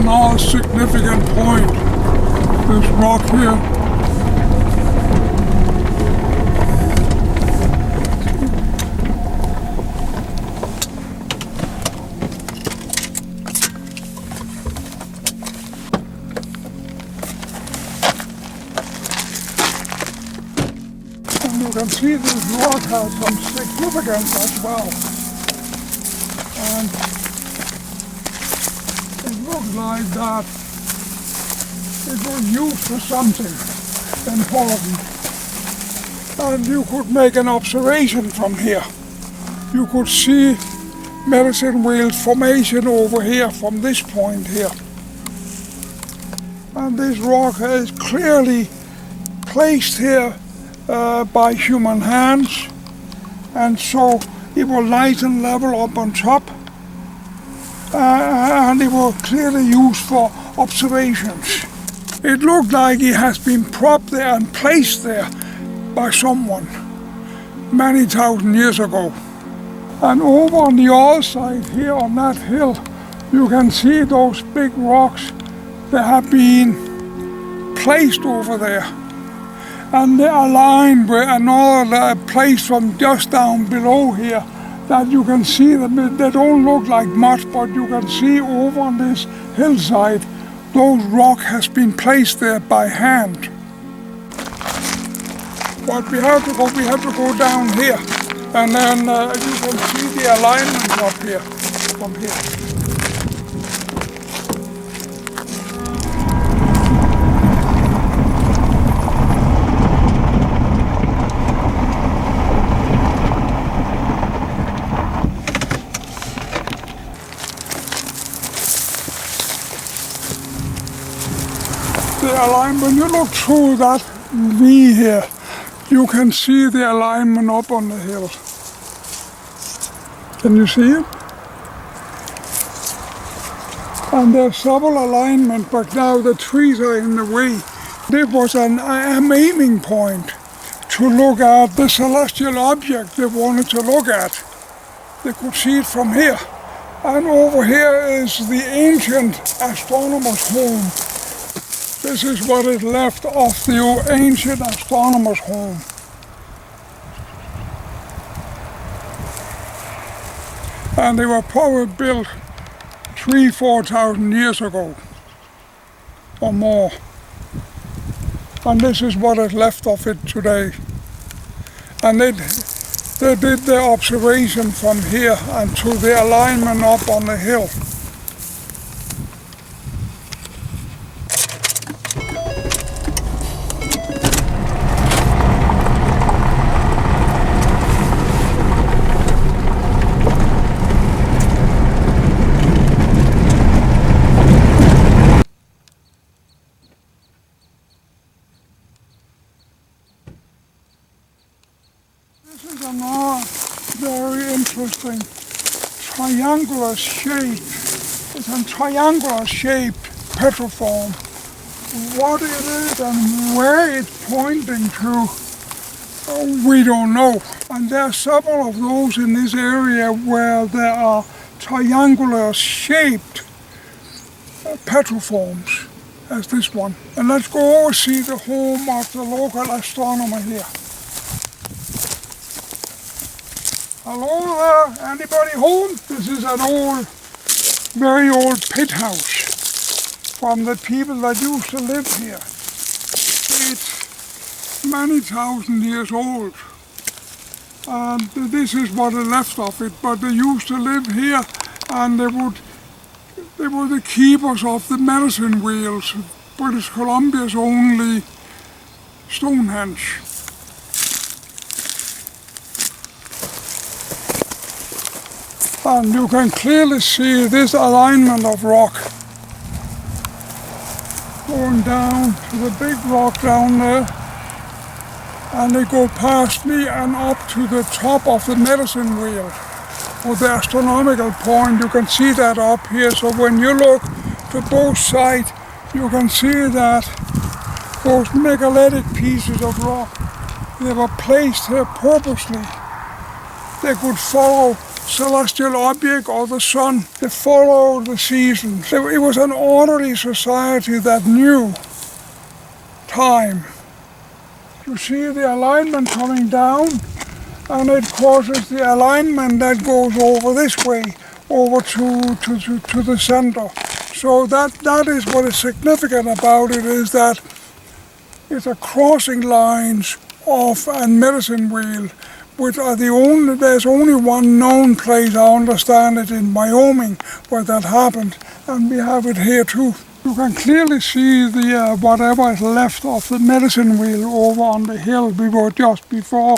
another significant point. This rock here. And you can see this rock has some significance as well. And it looks like that it was used for something important. And you could make an observation from here. You could see medicine wheel formation over here from this point here. And this rock is clearly placed here by human hands, and so it will light and level up on top, and it will clearly used for observations. It looked like it has been propped there and placed there by someone many thousand years ago. And over on the other side here on that hill, you can see those big rocks that have been placed over there. And they are lined with another place from just down below here that you can see them. They don't look like much, but you can see over on this hillside, those rock has been placed there by hand. But we have to go down here, and then you can see the alignment up here, from here. The alignment, when you look through that V here, you can see the alignment up on the hill. Can you see it? And there's several alignments, but now the trees are in the way. This was an aiming point to look at the celestial object they wanted to look at. They could see it from here. And over here is the ancient astronomer's home. This is what is left of the ancient astronomer's home. And they were probably built 3,000-4,000 years ago or more. And this is what is left of it today. And they did their observation from here and to the alignment up on the hill. This is another very interesting triangular shape. It's a triangular shaped petroform. What it is and where it's pointing to, we don't know. And there are several of those in this area where there are triangular shaped petroforms, as this one. And let's go over see the home of the local astronomer here. Hello there, anybody home? This is an old, very old pit house from the people that used to live here. It's many thousand years old. And this is what is left of it, but they used to live here, and they were the keepers of the medicine wheels, British Columbia's only Stonehenge. And you can clearly see this alignment of rock going down to the big rock down there, and they go past me and up to the top of the medicine wheel or the astronomical point. You can see that up here, so when you look to both sides you can see that those megalithic pieces of rock, they were placed here purposely. They could follow celestial object or the sun. They follow the seasons. It was an orderly society that knew time. You see the alignment coming down, and it causes the alignment that goes over this way, over to the center. So that is what is significant about it, is that it's a crossing lines of a medicine wheel, which are there's only one known place, I understand it, in Wyoming, where that happened, and we have it here too. You can clearly see the whatever is left of the medicine wheel over on the hill we were just before.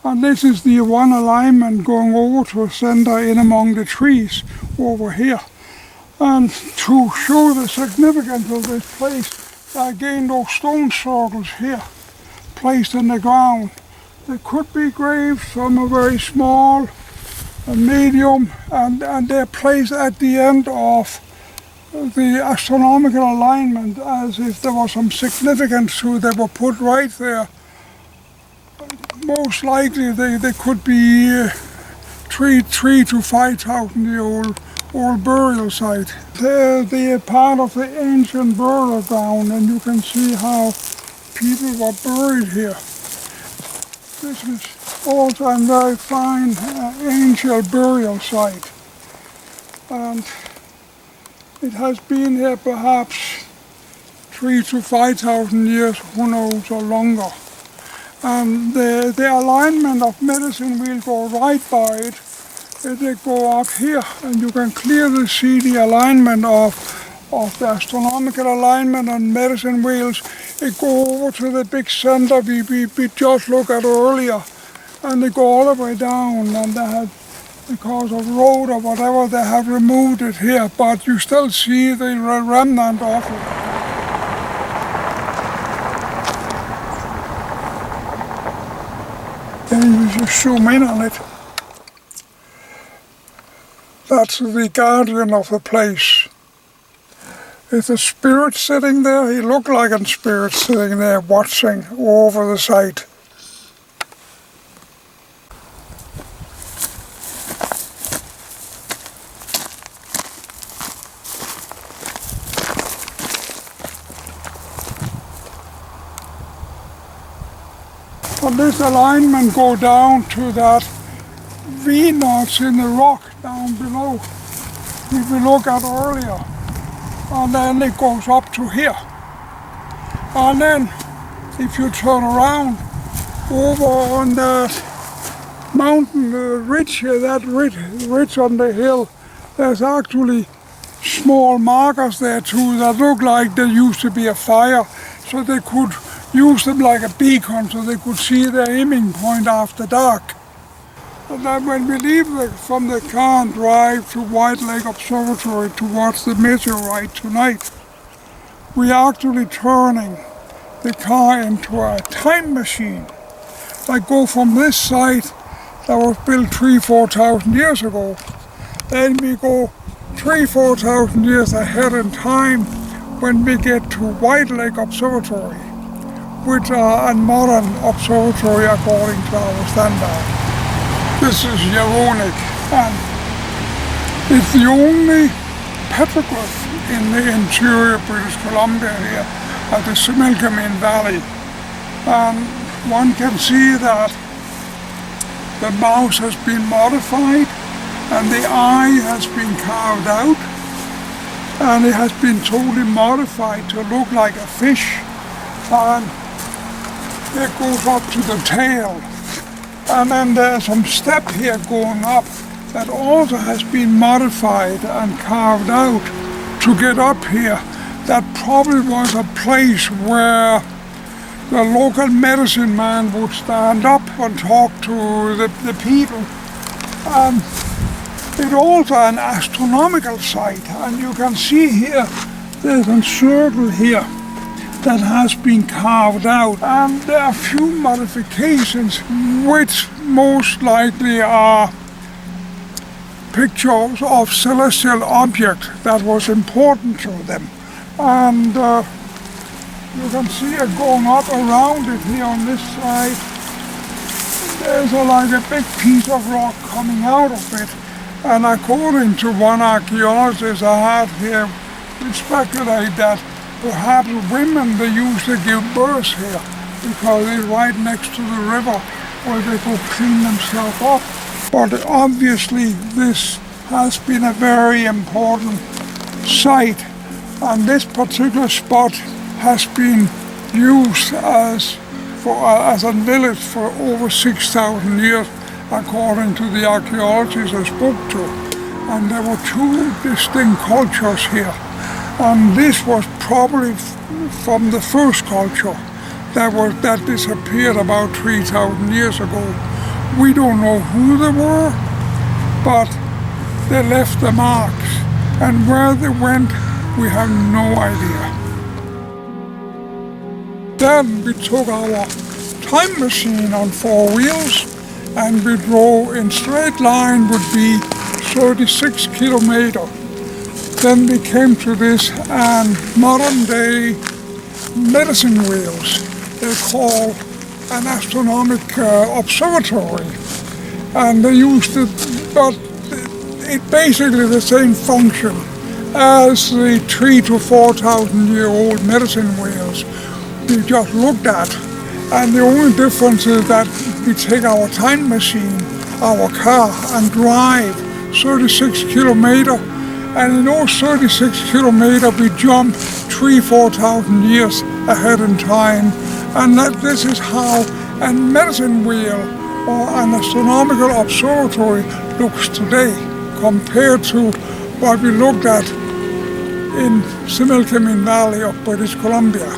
And this is the one alignment going over to a center in among the trees over here. And to show the significance of this place, again those stone circles here, placed in the ground. They could be graves, some are very small, and medium, and they're placed at the end of the astronomical alignment as if there was some significance to it. They were put right there. Most likely they could be 3 to 5,000 year old burial site. They're the part of the ancient burial ground, and you can see how people were buried here. This is also a very fine ancient burial site, and it has been here perhaps 3 to 5,000 years, who knows, or longer. And the alignment of medicine wheel go right by it. They go up here, and you can clearly see the alignment of the astronomical alignment on medicine wheels. It go over to the big center we just looked at earlier, and they go all the way down, and they have, because of road or whatever, they have removed it here, but you still see the remnant of it. Then you just zoom in on it. That's the guardian of the place. Is a spirit sitting there? He looked like a spirit sitting there watching over the site. And this alignment go down to that V-knots in the rock down below, which we looked at earlier. And then it goes up to here. And then if you turn around over on that mountain ridge here, that ridge on the hill, there's actually small markers there too that look like there used to be a fire, so they could use them like a beacon so they could see their aiming point after dark. And then when we leave from the car and drive to White Lake Observatory towards the meteorite tonight, we are actually turning the car into a time machine. Like go from this site that was built 3,000-4,000 years ago, then we go 3,000-4,000 years ahead in time when we get to White Lake Observatory, which are a modern observatory according to our standard. This is Yawoonik, and it's the only petroglyph in the interior British Columbia here at the Similkameen Valley. And one can see that the mouth has been modified and the eye has been carved out, and it has been totally modified to look like a fish, and it goes up to the tail. And then there's some step here going up that also has been modified and carved out to get up here. That probably was a place where the local medicine man would stand up and talk to the people. And it's also an astronomical site, and you can see here there's a circle here that has been carved out, and there are a few modifications which most likely are pictures of celestial objects that was important to them. And you can see it going up around it here on this side. there's like a big piece of rock coming out of it. And according to one archaeologist I had here, we speculate that perhaps women, they used to give birth here because it's right next to the river where they could clean themselves up. But obviously this has been a very important site, and this particular spot has been used as a village for over 6,000 years, according to the archaeologists I spoke to. And there were two distinct cultures here. And this was probably from the first culture that disappeared about 3,000 years ago. We don't know who they were, but they left the marks. And where they went, we have no idea. Then we took our time machine on 4 wheels and we drove in straight line would be 36 kilometers. Then we came to this modern day medicine wheels. They're called an astronomical observatory. And they used it, but it basically the same function as the 3,000 to 4,000 year old medicine wheels we just looked at. And the only difference is that we take our time machine, our car, and drive 36 kilometers. And in those 36 kilometers we jump 3,000-4,000 years ahead in time. And this is how a medicine wheel or an astronomical observatory looks today compared to what we looked at in Similkameen Valley of British Columbia.